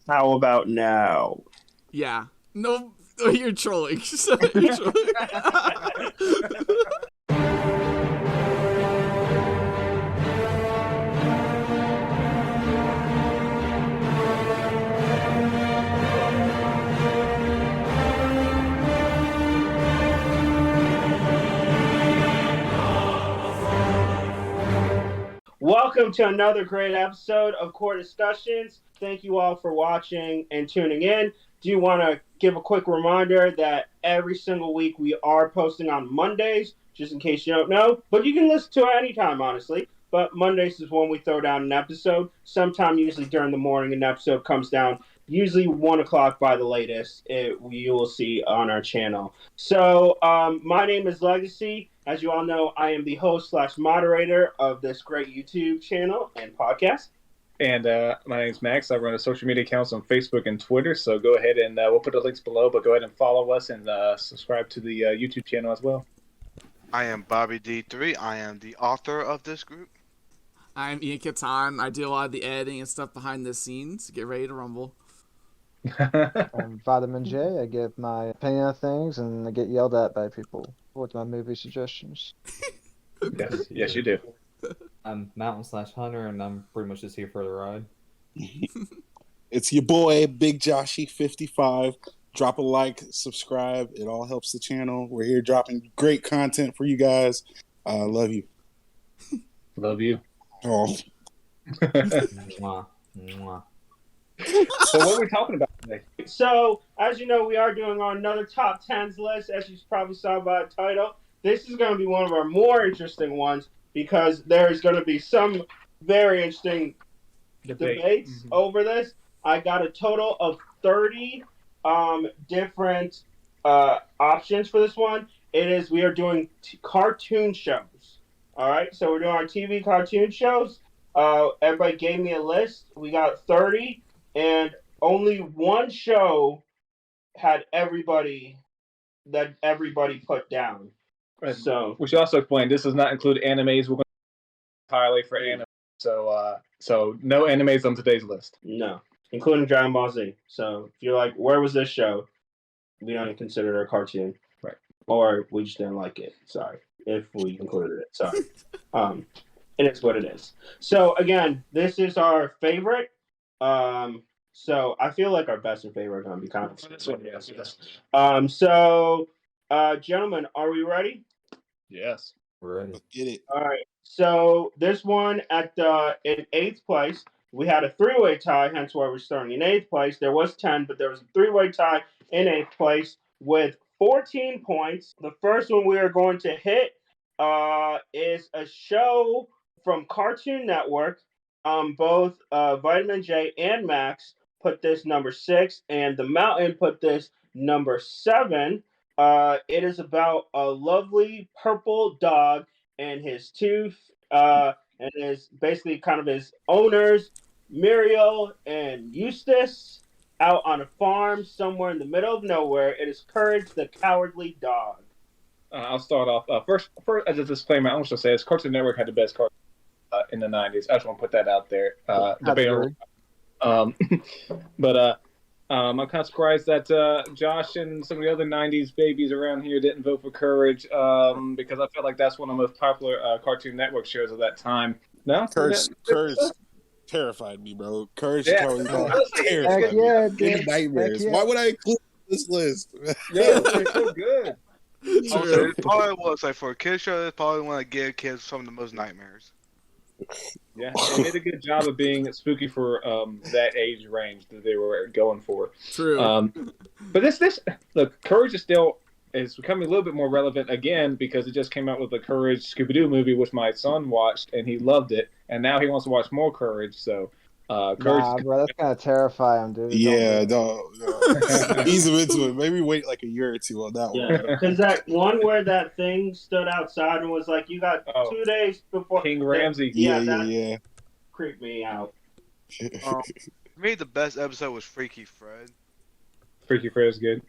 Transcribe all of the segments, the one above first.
How about now? Yeah. No, you're trolling. You're trolling. Welcome to another great episode of Core Discussions. Thank you all for watching and tuning in. Do you want to give a quick reminder that every single week we are posting on Mondays, just in case you don't know. But you can listen to it anytime, honestly. But Mondays is when we throw down an episode. Sometime, usually during the morning, an episode comes down. Usually 1 o'clock by the latest, you will see on our channel. So my name is Legacy. As you all know, I am the host / moderator of this great YouTube channel and podcast. And my name's Max. I run a social media accounts on Facebook and Twitter. So go ahead and we'll put the links below, but go ahead and follow us and subscribe to the YouTube channel as well. I am Bobby D3. I am the author of this group. I'm Ian Katan. I do a lot of the editing and stuff behind the scenes. Get ready to rumble. I'm Vitamin J. I give my opinion on things and I get yelled at by people with my movie suggestions. Yes, you do. I'm Mountain/Hunter, and I'm pretty much just here for the ride. It's your boy, Big Joshy 55. Drop a like, subscribe. It all helps the channel. We're here dropping great content for you guys. Love you. Love you. Oh. Mwah. Mwah. So what are we talking about today? So, as you know, we are doing another top 10s list, as you probably saw by the title. This is going to be one of our more interesting ones because there's going to be some very interesting debates over this. I got a total of 30 different options for this one. We are doing cartoon shows. All right, so we're doing our TV cartoon shows. Everybody gave me a list. We got 30, and only one show had everybody put down. So we should also explain this does not include animes. We're going to entirely for anime. So no animes on today's list. No, including Dragon Ball Z. So if you're like, where was this show? We don't consider it a cartoon. Right. Or we just didn't like it. Sorry. If we included it. Sorry. It is what it is. So again, this is our favorite. So I feel like our best and favorite are going to be kind of this one, yes. So gentlemen, are we ready? Yes. We're ready. Let's get it. All right. So this one in 8th place, we had a 3-way tie, hence why we're starting in 8th place. There was 10, but there was a 3-way tie in 8th place with 14 points. The first one we are going to hit is a show from Cartoon Network. Both Vitamin J and Max put this number 6, and The Mountain put this number 7. It is about a lovely purple dog and his and his basically kind of his owners, Muriel and Eustace, out on a farm somewhere in the middle of nowhere. It is Courage the Cowardly Dog. I'll start off. First, as a disclaimer, I want to say this Cartoon Network had the best cartoon in the 90s. I just want to put that out there. I'm kind of surprised that Josh and some of the other 90s babies around here didn't vote for Courage because I felt like that's one of the most popular Cartoon Network shows of that time. No? Courage terrified me, bro. Courage terrified me. Nightmares. Why would I include this list? Yeah, it's so good. It probably was like for a kid show. It's probably one that gave kids some of the most nightmares. Yeah, they did a good job of being spooky for that age range that they were going for. True. But this look, Courage is becoming a little bit more relevant again because it just came out with the Courage Scooby-Doo movie, which my son watched and he loved it, and now he wants to watch more Courage. So, Courage. Nah, bro, that's kind of terrifying, dude. Yeah, don't ease him into it. Maybe wait like a year or two on that one. Because that one where that thing stood outside and was like, "You got 2 days before King Ramsey." Yeah. Creeped me out. For me, the best episode was Freaky Fred. Freaky Fred is good.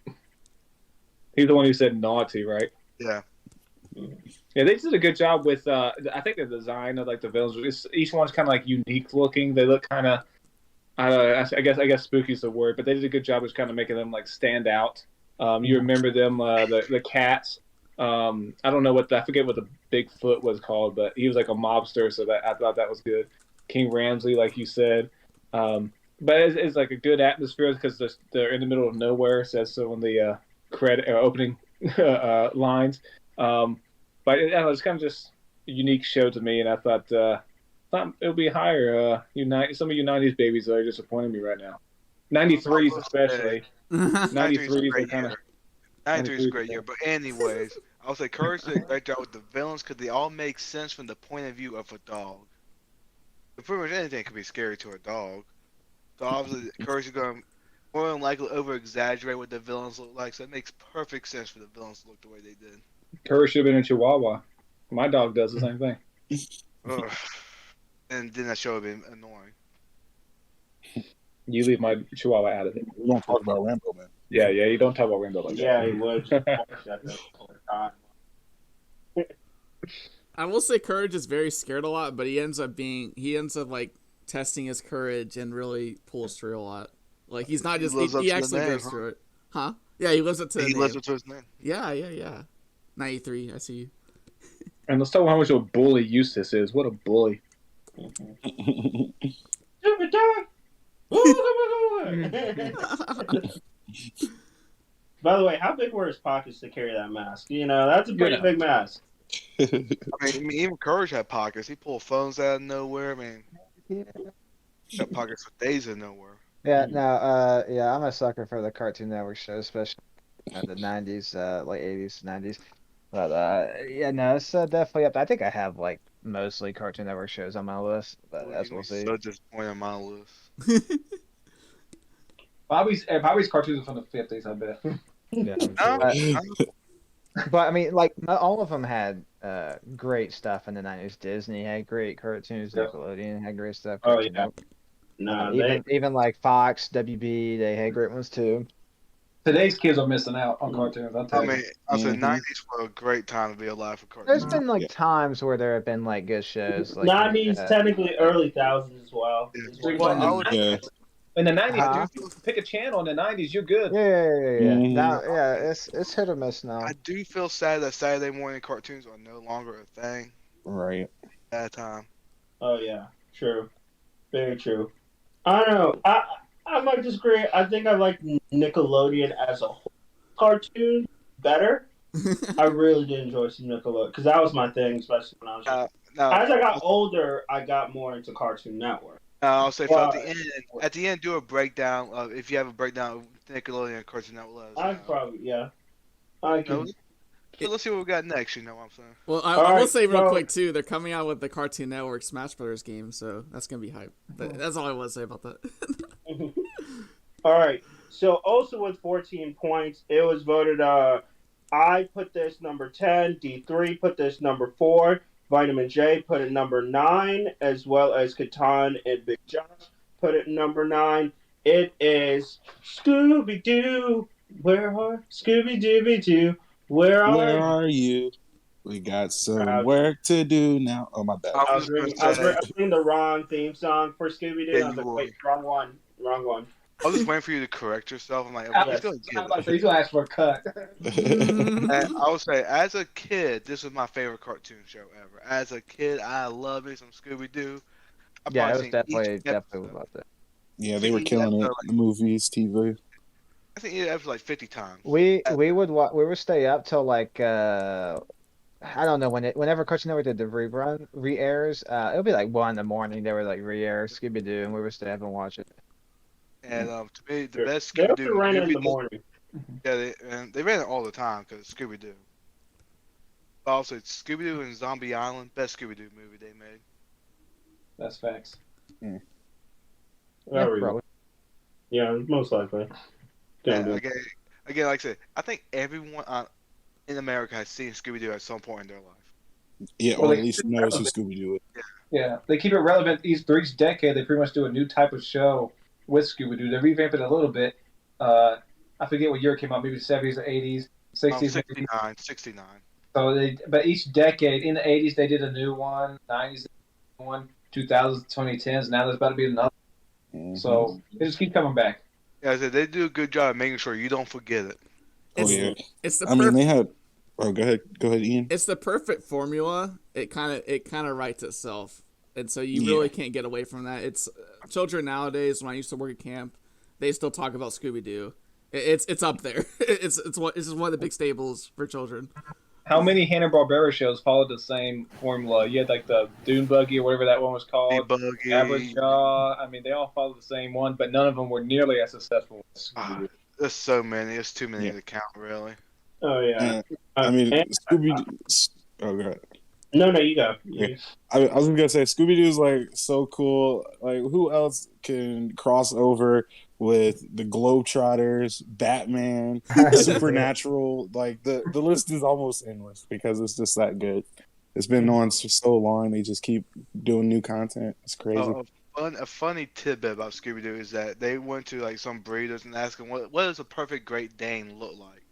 He's the one who said naughty, right? Yeah. Yeah, they did a good job with. I think the design of like the villains. Each one's kind of like unique looking. They look kind of. I guess spooky's the word, but they did a good job of kind of making them like stand out. You remember them, the cats. I don't know I forget what the Bigfoot was called, but he was like a mobster, so that I thought that was good. King Ramsey, like you said, but it's like a good atmosphere because they're in the middle of nowhere. Says so in the credit opening lines. But it's kind of just a unique show to me, and I thought it'll be higher. Some of you '90s babies are disappointing me right now. '93s especially. 93s are kind of. 93 is a great year, but anyways, I would say Courage did a great job with the villains because they all make sense from the point of view of a dog. But pretty much anything could be scary to a dog. So obviously, Courage is going to more than likely over-exaggerate what the villains look like, so it makes perfect sense for the villains to look the way they did. Courage should have been a Chihuahua. My dog does the same thing. Ugh. And then that show would have been annoying. You leave my Chihuahua out of it. We don't talk about Rambo, man. Yeah, you don't talk about Rainbow like that. Yeah, he would. Just watch that the whole time. I will say Courage is very scared a lot, but he ends up like testing his courage and really pulls through a lot. Like he's not just he actually goes through it. Huh? Yeah, he lives up to his name. Yeah. 93, I see you. And let's talk about how much of a bully Eustace is. What a bully. Stupid dog! By the way, how big were his pockets to carry that mask? You know, that's a pretty big mask. I mean, even Courage had pockets. He pulled phones out of nowhere. I mean, he got pockets for days of nowhere. Yeah, I'm a sucker for the Cartoon Network shows, especially the '90s, like '80s, '90s. But it's definitely up. I think I have like mostly Cartoon Network shows on my list, but as we'll see. So disappointed on my list. Bobby's cartoons are from the '50s, I bet. Yeah, but I mean, like all of them had great stuff in the '90s. Disney had great cartoons. Nickelodeon had great stuff. Oh yeah. No, even like Fox, WB, they had great ones too. Today's kids are missing out on cartoons. I mean, I said '90s were a great time to be alive for cartoons. There's been like times where there have been like good shows. Like '90s, technically early thousands as well. In the '90s, dude, pick a channel. In the '90s, you're good. Yeah. It's hit or miss now. I do feel sad that Saturday morning cartoons are no longer a thing. Right. At that time. Oh yeah, true, very true. I don't know. I might disagree. I think I like Nickelodeon as a whole cartoon better. I really did enjoy some Nickelodeon because that was my thing, especially when I was young. As I got older, I got more into Cartoon Network. I'll say at the end, do a breakdown of if you have a breakdown of Nickelodeon and Cartoon Network. I'd probably I can. So let's see what we got next. You know what I'm saying? Well, I will say real quick too. They're coming out with the Cartoon Network Smash Brothers game, so that's gonna be hype. But that's all I want to say about that. All right. So also with 14 points, it was voted. I put this number 10. D3 put this number 4. Vitamin J put it number 9, as well as Catan and Big Josh put it number 9. It is Scooby Doo. Where are Scooby Dooby Doo? Where are you? We got some work to do now. Oh, my bad. I was reading the wrong theme song for Scooby Doo. I was like, wait, wrong one. I was just waiting for you to correct yourself. I'm like, he's going to ask for a cut. And I would say, as a kid, this was my favorite cartoon show ever. As a kid, I love me some Scooby Doo. Yeah, it was definitely about that. Yeah, they were killing it. The movies, TV. I think it was like 50 times. We would stay up till like I don't know whenever Cartoon Network did the re-airs, it would be like 1 in the morning. They were like re-air Scooby Doo, and we would stay up and watch it. And to me, the best Scooby Doo ran in the morning. Yeah, they ran it all the time because Scooby Doo. But also, Scooby Doo and Zombie Island, best Scooby Doo movie they made. That's facts. Yeah, most likely. Again, like I said, I think everyone in America has seen Scooby Doo at some point in their life. Yeah, or at least knows who Scooby Doo is. Yeah, they keep it relevant. Each decade, they pretty much do a new type of show with Scooby Doo. They revamp it a little bit. I forget what year it came out. Maybe the 70s or 80s, 60s. 69. So but each decade, in the 80s they did a new one, 90s one, 2000s, 2010s. Now there's about to be another. So they just keep coming back. Yeah, I said they do a good job of making sure you don't forget it. It's, yeah. it's the I mean, they had. Oh, go ahead, Ian. It's the perfect formula. It kind of writes itself, and so you really can't get away from that. It's children nowadays. When I used to work at camp, they still talk about Scooby Doo. It's up there. It's one of the big staples for children. How many Hanna-Barbera shows followed the same formula? You had like the Dune Buggy or whatever that one was called. Buggy. Average Jaw. I mean, they all followed the same one, but none of them were nearly as successful as Scooby-Doo. There's so many. There's too many to count, really. Oh yeah. I mean, Scooby. Oh, go ahead. No, you go. Yeah. I was just gonna say Scooby Doo is like so cool. Like, who else can cross over with the Globetrotters, Batman, Supernatural? Like the list is almost endless because it's just that good. It's been on for so long. They just keep doing new content. It's crazy. A funny tidbit about Scooby Doo is that they went to like some breeders and asked them what does a perfect Great Dane look like,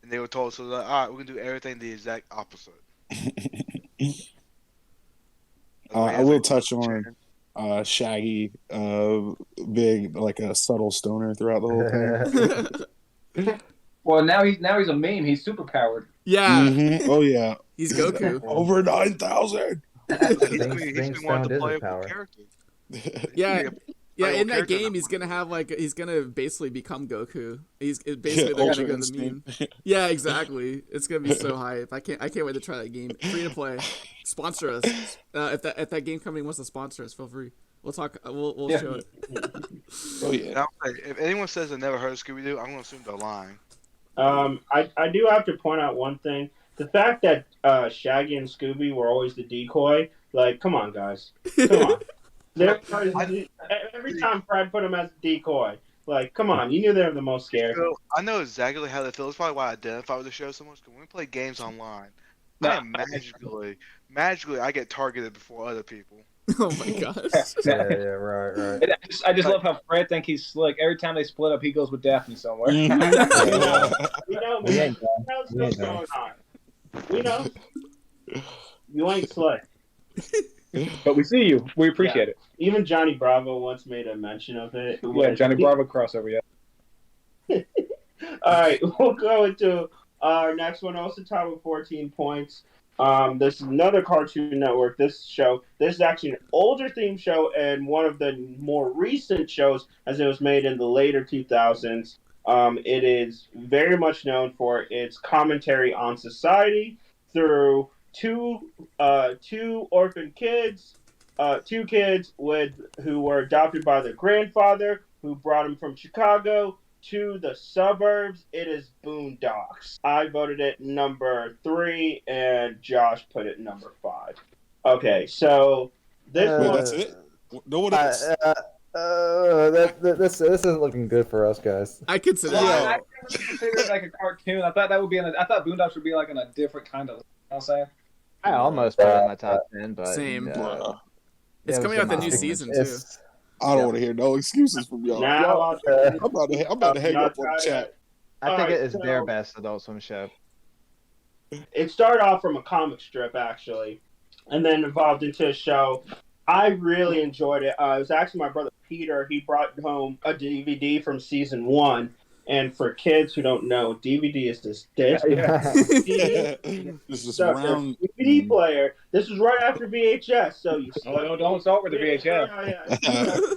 and they were told, so like, all right, we're gonna do everything the exact opposite. I will touch on Shaggy, big like a subtle stoner throughout the whole thing. Well, now he's a meme. He's super powered. Yeah. Mm-hmm. Oh yeah. He's Goku. Over 9,000. He's been wanting to play a cool character. Yeah. Yeah, in that game, he's gonna basically become Goku. They're gonna go the meme. Yeah, exactly. It's gonna be so hype. I can't wait to try that game. Free to play. Sponsor us. If that game company wants to sponsor us, feel free. We'll talk. We'll show it. Oh yeah. Now, if anyone says they never heard of Scooby Doo, I'm gonna assume they're lying. I do have to point out one thing: the fact that Shaggy and Scooby were always the decoy. Like, come on, guys, come on. Every time Fred put him as a decoy, like, come on, you knew they were the most scary. So, I know exactly how they feel. It's probably why I identify with the show so much. Because when we play games online, I am magically, I get targeted before other people. Oh my gosh. Yeah, right. I just love how Fred thinks he's slick. Every time they split up, he goes with Daphne somewhere. We know what's going on. We know. You ain't slick. But we see you. We appreciate it. Even Johnny Bravo once made a mention of it. Yeah, Johnny Bravo crossover, yeah. All right, we'll go into our next one. Also tied with 14 points. This is another Cartoon Network. This is actually an older theme show and one of the more recent shows as it was made in the later 2000s. It is very much known for its commentary on society through two orphan kids, two kids who were adopted by their grandfather, who brought them from Chicago to the suburbs. It is Boondocks. I voted it number 3, and Josh put it number 5. Okay, so this one. That's it. No one else. This isn't looking good for us, guys. I consider I consider it like a cartoon. I thought that would be I thought Boondocks would be like in a different kind of. You know what I'm saying? I almost put it in my top 10, but same. It's coming out the new season too. I don't want to hear no excuses from y'all. Now, I'm about to hang up on the chat. I think it is their best Adult Swim show. It started off from a comic strip, actually, and then evolved into a show. I really enjoyed it. It was actually my brother Peter. He brought home a DVD from season 1. And for kids who don't know, DVD is this disc. This is round DVD player. This was right after VHS, so you. Don't start with the VHS.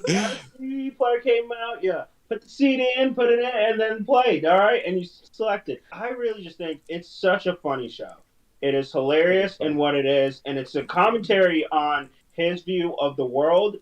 Yeah. DVD player came out. Yeah, put the CD in, put it in, and then played. All right, and you select it. I really just think it's such a funny show. It is hilarious in what it is, and it's a commentary on his view of the world,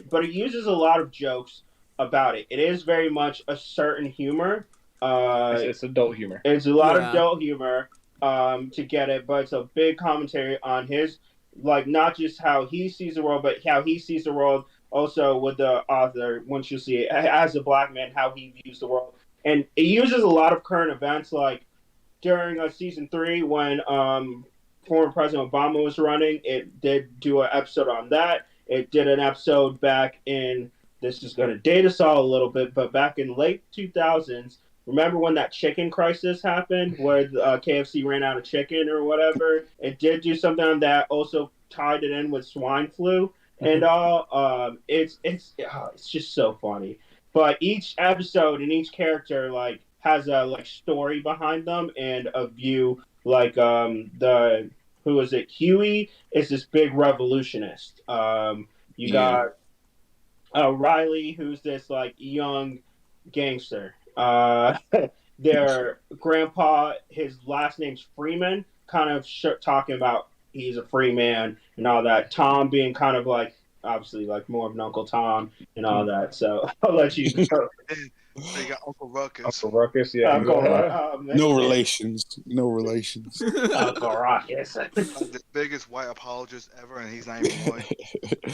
but it uses a lot of jokes about it. It is very much a certain humor. It's adult humor. It's a lot of adult humor to get it, but it's a big commentary on his, like, not just how he sees the world, but how he sees the world also with the author, once you see it, as a black man, how he views the world. And it uses a lot of current events, like during season 3 when former President Obama was running, it did do an episode on that. It did an episode back in, this is going to date us all a little bit, but back in late 2000s, remember when that chicken crisis happened where KFC ran out of chicken or whatever? It did do something on that, also tied it in with swine flu. and all. It's just so funny. But each episode and each character like has a like story behind them and a view. Like the who is it? Huey is this big revolutionist. You Yeah. got Riley, who's this like young gangster. Their grandpa, his last name's Freeman, kind of talking about he's a free man and all that. Tom being kind of like obviously like more of an Uncle Tom and all that. So I'll let you go. They got Uncle Ruckus. Uncle Ruckus, yeah. No relations. No relations. Uncle Ruckus. The biggest white apologist ever, and he's not even white.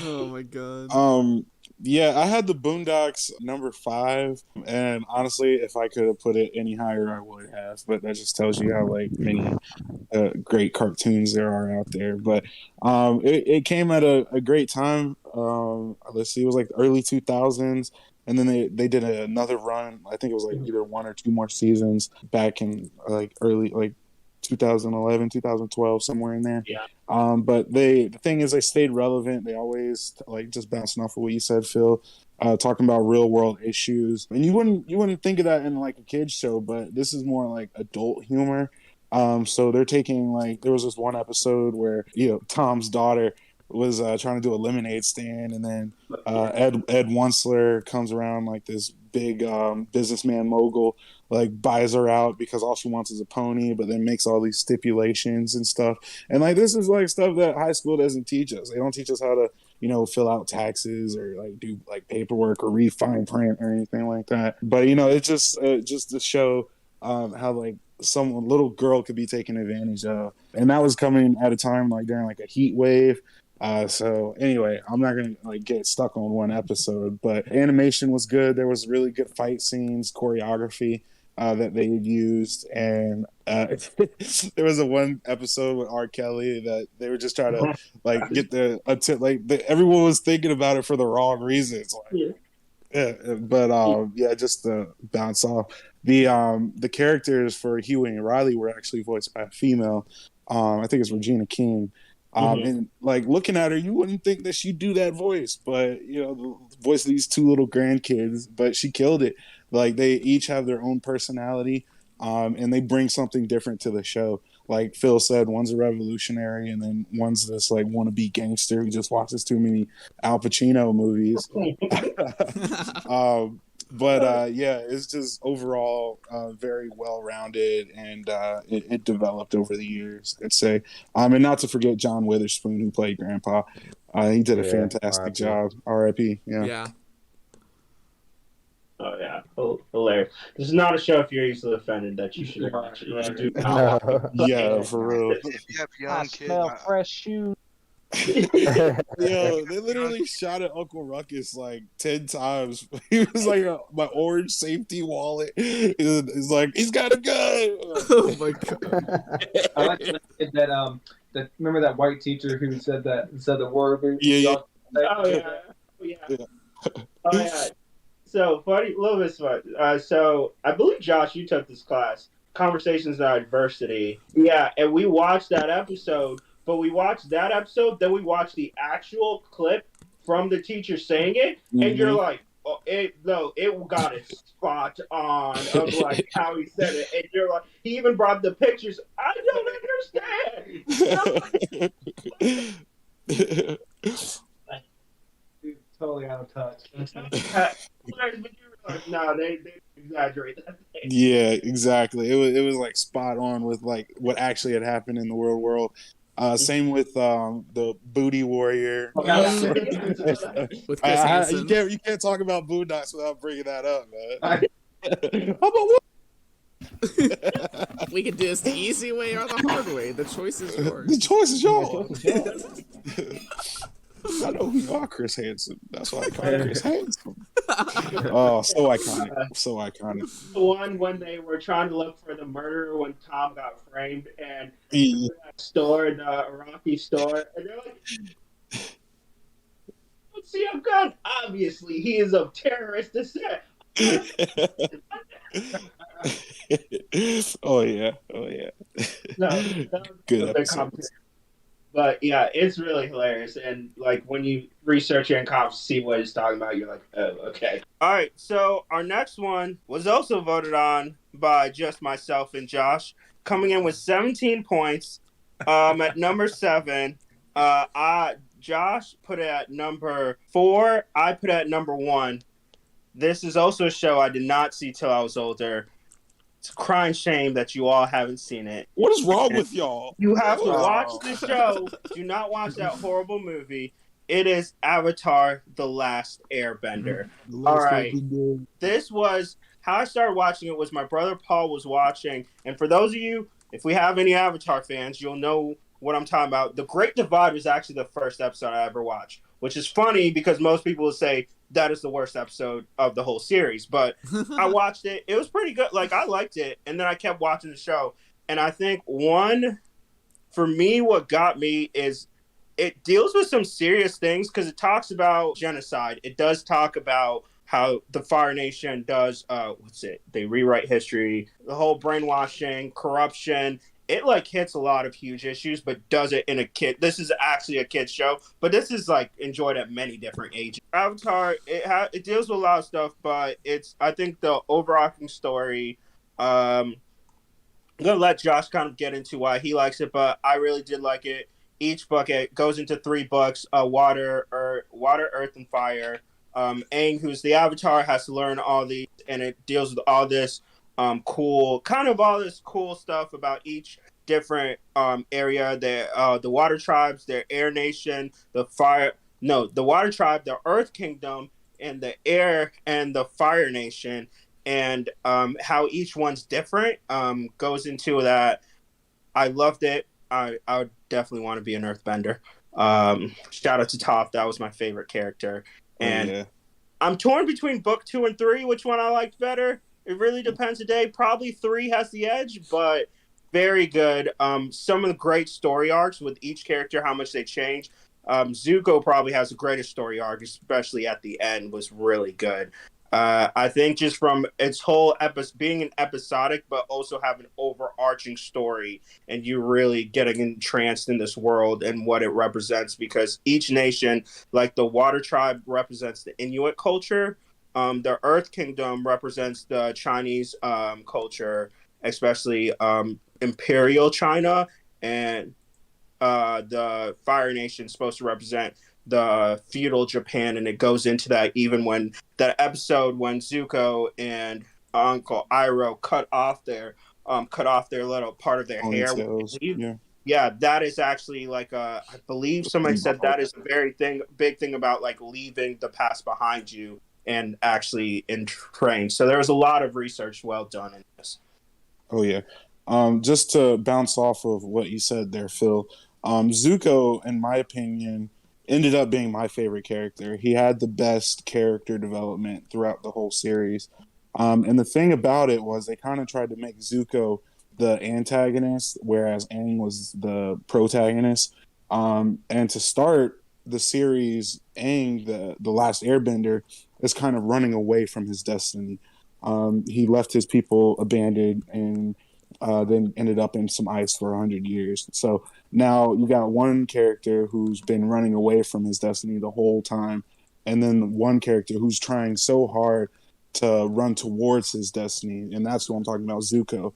Oh my god. Yeah, I had the Boondocks number 5, and honestly, if I could have put it any higher, I would have. But that just tells you how like many great cartoons there are out there. But it came at a great time. Let's see, it was like the early 2000s, and then they did another run. I think it was like either 1 or 2 more seasons back in like early like 2011, 2012, somewhere in there. Yeah. But the thing is, they stayed relevant. They always like just bouncing off of what you said, Phil, talking about real world issues. And you wouldn't think of that in like a kids show, but this is more like adult humor. So they're taking like there was this one episode where Tom's daughter was trying to do a lemonade stand, and then Ed Wunsler comes around like this big businessman mogul, like buys her out because all she wants is a pony, but then makes all these stipulations and stuff. And like this is like stuff that high school doesn't teach us. They don't teach us how to fill out taxes or like do like paperwork or read fine print or anything like that. But it's just to show how like some little girl could be taken advantage of, and that was coming at a time like during like a heat wave. So anyway, I'm not gonna like get stuck on one episode, but animation was good. There was really good fight scenes, choreography that they used, and there was one episode with R. Kelly that they were just trying to like get everyone was thinking about it for the wrong reasons. Like, just to bounce off the characters for Huey and Riley were actually voiced by a female. I think it's Regina King. And like looking at her, you wouldn't think that she'd do that voice, but the voice of these 2 little grandkids, but she killed it. Like they each have their own personality, and they bring something different to the show. Like Phil said, one's a revolutionary, and then one's this like wannabe gangster who just watches too many Al Pacino movies. But it's just overall very well rounded, and it developed over the years, I'd say. And not to forget John Witherspoon, who played Grandpa. He did a fantastic job. R.I.P. Yeah. Oh yeah, hilarious. This is not a show if you're easily offended that you should watch it. You should do not watch it. Yeah, for real. If you have young kids, smell fresh shoes. Yo, they literally shot at Uncle Ruckus like 10 times. He was like my orange safety wallet. It's like he's got a gun. Oh my god! I like that. Remember that white teacher who said the word? Yeah. Oh yeah. Oh yeah. So funny, a little bit fun. So I believe Josh, you took this class, Conversations on Adversity. Yeah, and we watched that episode. But we watched that episode, then we watched the actual clip from the teacher saying it, and you're like, oh, it got it spot on of like how he said it, and you're like, he even brought the pictures. I don't understand. Dude, totally out of touch. No, they exaggerate that thing. Yeah, exactly. It was like spot on with like what actually had happened in the real world. Same with the Booty Warrior. With Chris Hansen. You can't talk about Boondocks without bringing that up, man. How about what? We can do this the easy way or the hard way. The choice is yours. The choice is yours. I know who you are, Chris Hansen. That's why I call you Chris Hansen. Oh, so iconic. So iconic. The one when they were trying to look for the murderer when Tom got framed, and that store, the Iraqi store, and they're like, let's see a gun. Obviously, he is of terrorist descent. Oh yeah. No, Good episode. But yeah, it's really hilarious. And like when you research it and kind of see what he's talking about, you're like, oh, okay. All right. So our next one was also voted on by just myself and Josh, coming in with 17 points. At number 7, Josh put it at number 4. I put it at number 1. This is also a show I did not see till I was older. It's a crying shame that you all haven't seen it. What is wrong with y'all? You have to watch Oh. the show. Do not watch that horrible movie. It is Avatar: The Last Airbender. All right. This was how I started watching it. Was my brother Paul was watching, and for those of you, if we have any Avatar fans, you'll know what I'm talking about. The Great Divide was actually the first episode I ever watched, which is funny because most people will say that is the worst episode of the whole series. But I watched it. It was pretty good. Like, I liked it, and then I kept watching the show. And I think for me, what got me is it deals with some serious things because it talks about genocide. It does talk about how the Fire Nation does, they rewrite history, the whole brainwashing, corruption. It like hits a lot of huge issues, but does it in a this is actually a kid's show, but this is like enjoyed at many different ages. Avatar, it deals with a lot of stuff, but I think the overarching story, I'm gonna let Josh kind of get into why he likes it, but I really did like it. Each book, it goes into 3 books: water, earth, and fire. Aang, who's the Avatar, has to learn all these, and it deals with all this cool stuff about each different area. The water tribes, their air nation, the water tribe, the Earth Kingdom, and the air and the Fire Nation, and how each one's different. Goes into that. I loved it. I would definitely want to be an Earthbender. Shout out to Toph. That was my favorite character. And I'm torn between book 2 and 3, which one I liked better. It really depends today. Probably 3 has the edge, but very good. Some of the great story arcs with each character, how much they change. Zuko probably has the greatest story arc, especially at the end, was really good. I think just from its whole being an episodic, but also have an overarching story, and you really getting entranced in this world and what it represents. Because each nation, like the Water Tribe, represents the Inuit culture. The Earth Kingdom represents the Chinese culture, especially Imperial China, and the Fire Nation is supposed to represent the feudal Japan, and it goes into that even when that episode when Zuko and Uncle Iroh cut off their little part of their hair. Yeah, that is actually like I believe somebody said that is a big thing about like leaving the past behind you and actually entrained. So there was a lot of research well done in this. Oh yeah. Just to bounce off of what you said there, Phil, Zuko, in my opinion, ended up being my favorite character. He had the best character development throughout the whole series. And the thing about it was they kind of tried to make Zuko the antagonist, whereas Aang was the protagonist. And to start the series, Aang, the last airbender, is kind of running away from his destiny. He left his people abandoned and then ended up in some ice for 100 years. So now you got one character who's been running away from his destiny the whole time, and then one character who's trying so hard to run towards his destiny, and that's who I'm talking about, Zuko.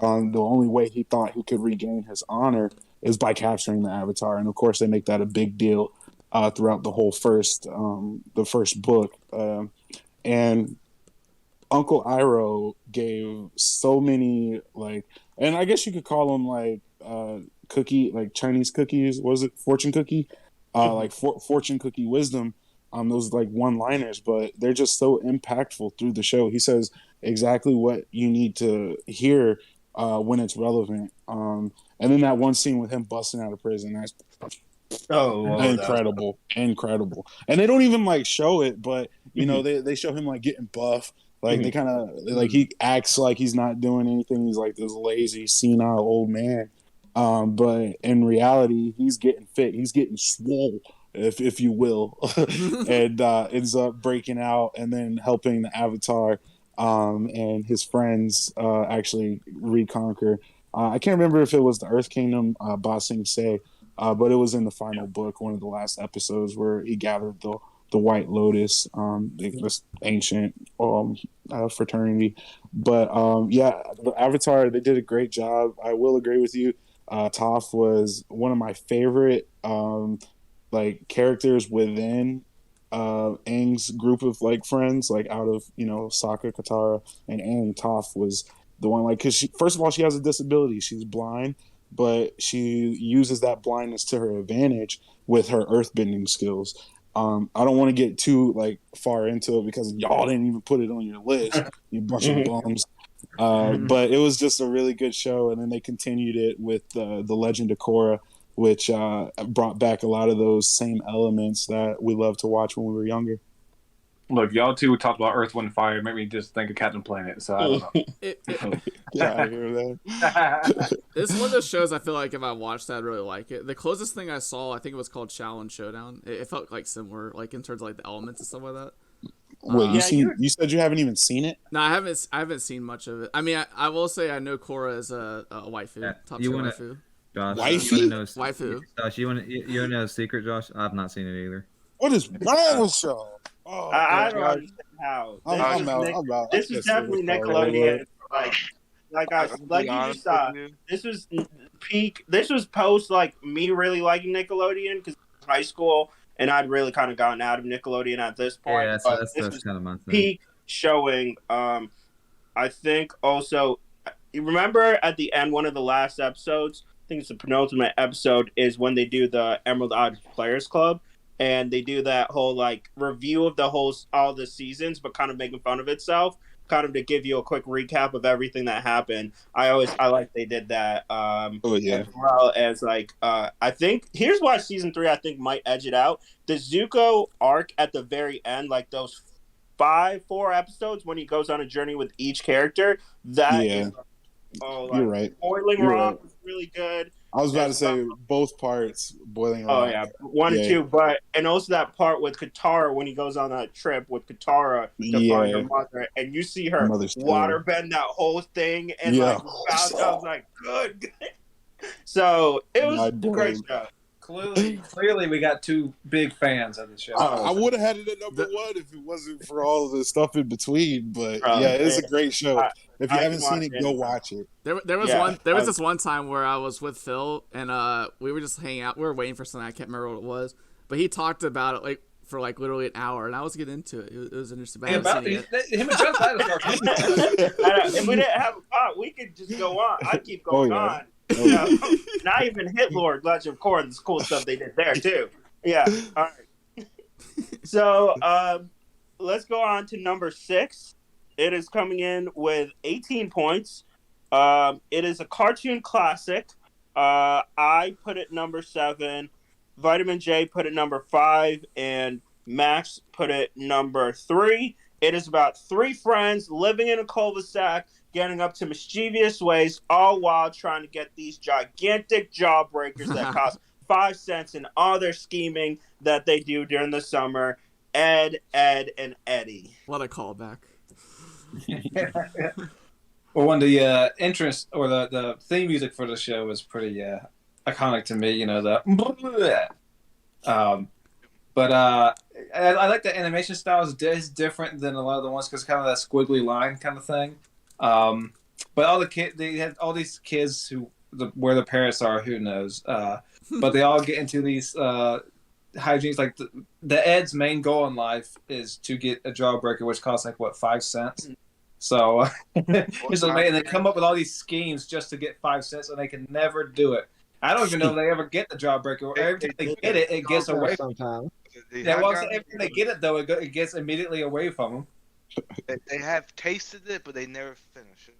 The only way he thought he could regain his honor is by capturing the Avatar, and of course they make that a big deal throughout the whole first book, and Uncle Iroh gave so many and I guess you could call them Chinese cookies. What was it, fortune cookie? Fortune cookie wisdom. Those like one-liners, but they're just so impactful through the show. He says exactly what you need to hear when it's relevant. And then that one scene with him busting out of prison, that's incredible. And they don't even show it, but they show him getting buff. They kind of he acts like he's not doing anything. He's like this lazy, senile old man. But in reality, he's getting fit. He's getting swole, if you will, and ends up breaking out and then helping the Avatar and his friends actually reconquer. I can't remember if it was the Earth Kingdom, Ba Sing Se, but it was in the final book, one of the last episodes where he gathered the White Lotus, this ancient fraternity. But the Avatar, they did a great job. I will agree with you. Toph was one of my favorite like characters within Aang's group of like friends, like out of Sokka, Katara, and Aang. Toph was the one, like, because first of all, she has a disability, she's blind, but she uses that blindness to her advantage with her earthbending skills. I don't want to get too like far into it because y'all didn't even put it on your list, you bunch of bums. But it was just a really good show, and then they continued it with the Legend of Korra, which brought back a lot of those same elements that we loved to watch when we were younger. Look, y'all two talked about Earth, Wind, Fire. Made me just think of Captain Planet. So I don't know. Get out of here with that. It's one of those shows I feel like if I watched that, I'd really like it. The closest thing I saw, I think it was called Challenge Showdown. It felt like similar, like in terms of like the elements and stuff like that. Wait, you said you haven't even seen it? No, I haven't seen much of it. I mean, I will say I know Korra is a waifu, top tier waifu. Josh, waifu. Josh, you want to know a secret, Josh? I've not seen it either. What is wrong with y'all? Oh, I don't understand how. I'm out. This is definitely Nickelodeon. Like you saw, this was peak. This was post like me really liking Nickelodeon because high school, and I'd really kind of gotten out of Nickelodeon at this point. Yeah, but that's kind of my thing. Peak showing. I think also, you remember at the end, one of the last episodes, I think it's the penultimate episode, is when they do the Emerald Isle Players Club. And they do that whole like review of all the seasons, but kind of making fun of itself, kind of to give you a quick recap of everything that happened. I like they did that. As well as like I think here's why season 3 I think might edge it out. The Zuko arc at the very end, like those 4 episodes when he goes on a journey with each character. That is, you're right. Boiling Rock was really good. I was about to say both parts, Boiling Rock. Oh yeah, 1 and 2, and also that part with Katara when he goes on that trip with Katara to find her mother, and you see her waterbend that whole thing, and like I was like, good. So it was a great show. Clearly, we got 2 big fans of the show. I would have had it at number 1 if it wasn't for all the stuff in between. But it's a great show. If you haven't seen it, go watch it. There was this one time where I was with Phil and we were just hanging out. We were waiting for something. I can't remember what it was, but he talked about it like for like literally an hour, and I was getting into it. It was interesting. But him and Josh if we didn't have a pot, we could just go on. I'd keep going on. Not even Hitlord, Legend of Korra, this cool stuff they did there too. Yeah. All right. So let's go on to number 6. It is coming in with 18 points. It is a cartoon classic. I put it number 7. Vitamin J put it number 5, and Max put it number 3. It is about 3 friends living in a cul-de-sac, getting up to mischievous ways, all while trying to get these gigantic jawbreakers that cost 5 cents, and all their scheming that they do during the summer. Ed, and Eddie. What a callback. Well, when the entrance or the theme music for the show was pretty iconic to me, you know, but I like the animation style is different than a lot of the ones because kind of that squiggly line kind of thing. But all the kids, they had all these kids where the parents are, who knows? But they all get into these hijinks. Like the Ed's main goal in life is to get a jawbreaker, which costs like 5 cents. So it's amazing. They come up with all these schemes just to get 5 cents, and they can never do it. I don't even know if they ever get the jawbreaker. Every time they get it, it gets away from them. Yeah, well, every time they get it, though, it gets immediately away from them. They have tasted it, but they never finish it.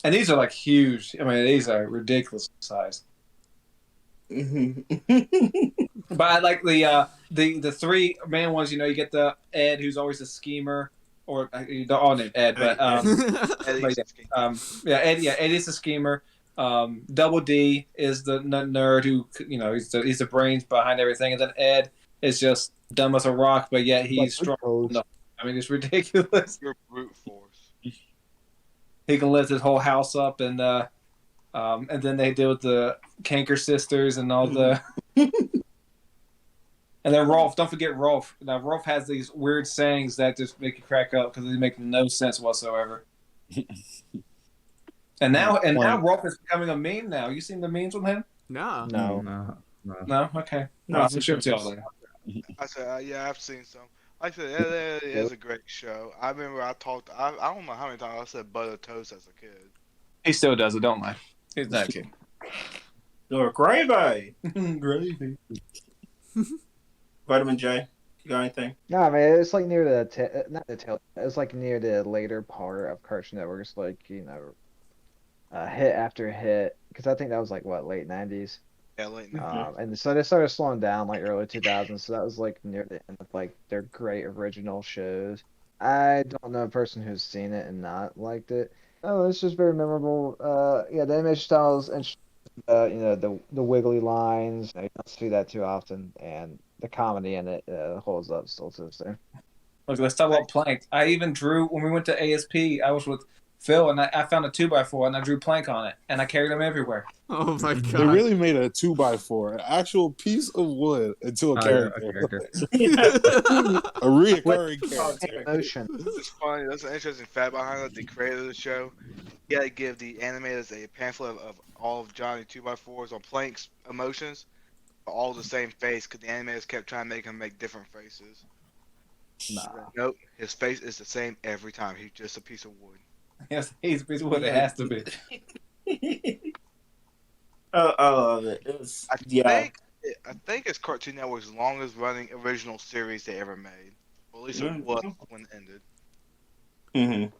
And these are like huge. I mean, these are ridiculous size. But I like the 3 main ones. You know, you get the Ed, who's always a schemer, or they're all named Ed, but Eddie's a schemer. Double D is the nerd who, you know, he's the brains behind everything, and then Ed is just dumb as a rock, but yet he's strong. No, I mean, it's ridiculous. You're brute force. He can lift his whole house up, and then they deal with the Canker Sisters and all the. And then Rolf, don't forget Rolf. Now Rolf has these weird sayings that just make you crack up because they make no sense whatsoever. And now Rolf is becoming a meme. Now you seen the memes with him? No. No. Okay. No, I'll sure to y'all later. I said, yeah, I've seen some. Like I said, it is a great show. I remember I don't know how many times I said butter toast as a kid. He still does it. Don't lie. He's not a kid. Or gravy. Gravy. Vitamin J. You got anything? No, I mean it's like near the not the tail. It's like near the later part of Cartoon Network. It's like hit after hit because I think that was like what late '90s. Yeah, late. And so they started slowing down like early 2000s. So that was like near the end of like their great original shows. I don't know a person who's seen it and not liked it. Oh, it's just very memorable. Yeah, the animation styles and the wiggly lines. You don't see that too often, and the comedy in it holds up still to this day. Look, let's talk about Plank. I even drew when we went to ASP. I was with Phil, and I found a 2x4, and I drew Plank on it, and I carried him everywhere. Oh my god! They really made a 2x4, an actual piece of wood into a character. A reoccurring character. Emotion. It's funny. That's an interesting fact behind it. The creator of the show, he had to give the animators a pamphlet of all of Johnny 2x4s on Plank's emotions, all the same face, because the animators kept trying to make him make different faces. Nah. Nope, his face is the same every time. He's just a piece of wood. Yes, he's a piece of wood. It has to be. I love it. I think it's Cartoon Network's longest running original series they ever made. Well, at least it was when it ended. Mm-hmm.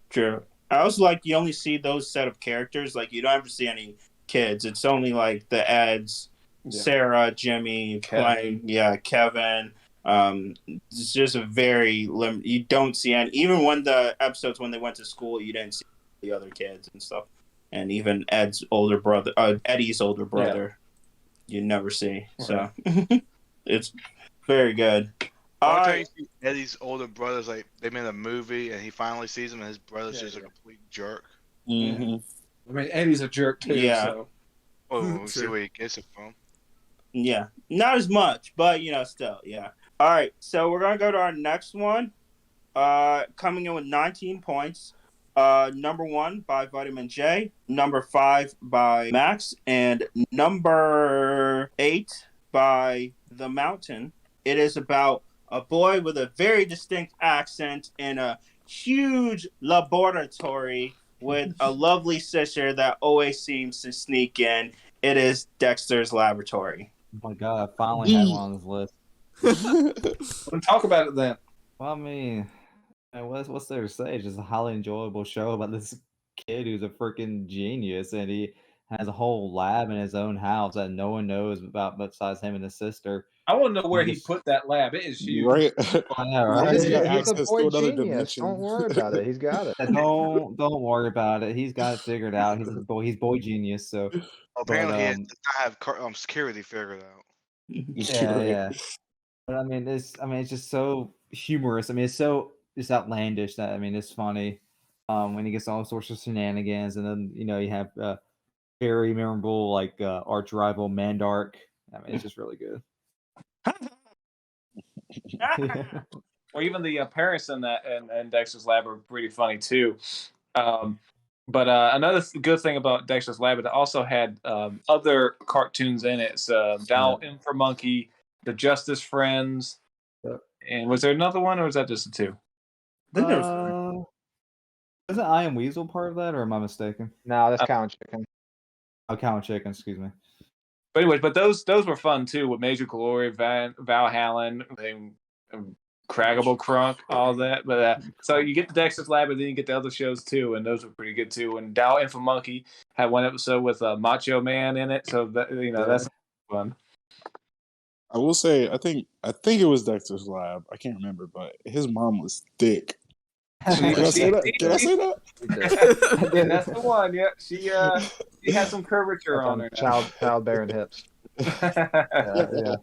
True. I was like, you only see those set of characters. Like, you don't ever see any kids. It's only like the Eds, Sarah, Jimmy, Kevin. Kevin. It's just a very limited. You don't see any. Even when the episodes when they went to school, you didn't see the other kids and stuff. And even Eddie's older brother, you never see. So it's very good. One time you see Eddie's older brother's like they made a movie and he finally sees him and his brother's just a complete jerk. Mm-hmm. I mean, Eddie's a jerk too. Yeah. So. Oh, we'll see where he gets it from. Yeah, not as much, but still, yeah. All right, so we're gonna go to our next one. Coming in with 19 points. Number 1 by Vitamin J, number 5 by Max, and number 8 by The Mountain. It is about a boy with a very distinct accent in a huge laboratory with a lovely sister that always seems to sneak in. It is Dexter's Laboratory. Oh my god, I finally had one on this list. Let's talk about it then. Well, I mean, what's there to say? It's just a highly enjoyable show about this kid who's a freaking genius, and he has a whole lab in his own house that no one knows about besides him and his sister. I want to know where he put that lab. It is huge. Right. I know, right? He's got He's a access boy to another genius. dimension. Don't worry about it. He's got it. Don't worry about it. He's got it figured out. He's boy genius. So Apparently, he does not have security figured out. yeah. But I mean, it's just so humorous. I mean, it's outlandish that it's funny. When he gets all sorts of shenanigans, and then you have very memorable arch rival Mandark. I mean, it's just really good. Or even the parents in that and Dexter's Lab are pretty funny too. But another good thing about Dexter's Lab, it also had other cartoons in it. Down Infra Monkey, the Justice Friends, and was there another one, or was that just the two? I think there was Isn't I Am Weasel part of that, or am I mistaken? No, that's Cow and Chicken. Oh, Cow and Chicken, excuse me. But anyways, those were fun too, with Major Glory, Val Hallen, and Craggable Crunk, all that. But so you get the Dexter's Lab, and then you get the other shows too, and those were pretty good too. And Dow Info Monkey had one episode with Macho Man in it, so that that's fun. I will say, I think it was Dexter's Lab. I can't remember, but his mom was thick. Did I say that? Yeah, that's the one. Yeah, she had some curvature on her. Childbearing hips. Yeah.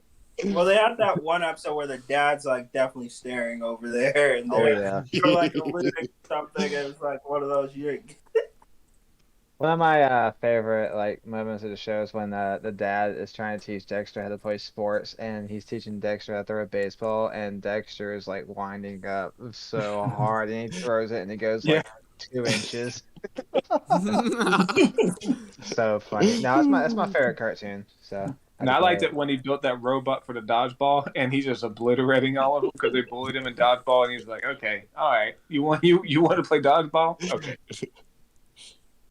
Well, they had that one episode where the dad's like definitely staring over there, and they're like alluding to something. It was like one of those. One of my favorite like moments of the show is when the dad is trying to teach Dexter how to play sports, and he's teaching Dexter how to throw a baseball, and Dexter is like winding up so hard, and he throws it, and it goes Yeah. like 2 inches. So funny. No, that's my favorite cartoon. So And I liked it when he built that robot for the dodgeball, and he's just obliterating all of them because they bullied him in dodgeball, and he's like, "Okay, all right, you want to play dodgeball? Okay."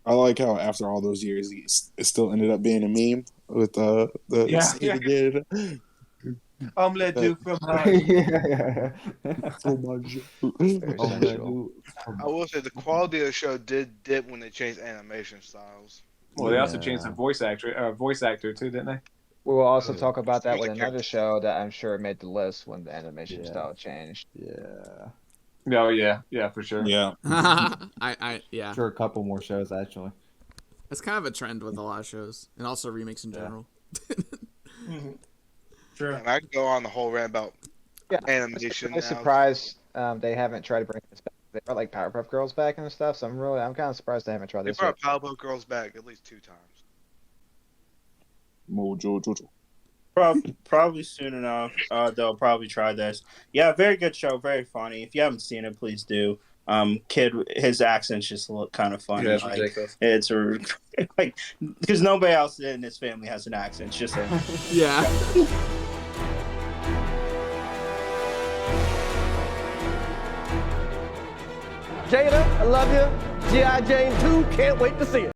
I like how after all those years, it still ended up being a meme with the scene again. Omelette du fromage. essential. I will say the quality of the show did dip when they changed animation styles. Well, they also changed the voice actor too, didn't they? We will also talk about that with Really another show that I'm sure made the list when the animation style changed. Yeah. Oh yeah, for sure. Yeah. Yeah. Sure, a couple more shows actually. That's kind of a trend with a lot of shows, and also remakes in general. Sure. And I could go on the whole rant about animation. I'm surprised they haven't tried to bring this back. They brought like Powerpuff Girls back and stuff, so I'm kind of surprised they haven't tried They this yet. brought Powerpuff Girls back at least 2 times. Mojo Jojo. Probably soon enough. They'll probably try this. Yeah, very good show, very funny. If you haven't seen it, please do. Kid, his accents just look kind of funny. Yeah, it's like, ridiculous. It's like because nobody else in his family has an accent. It's just him. Yeah. Jada, I love you. G.I. Jane 2, can't wait to see it.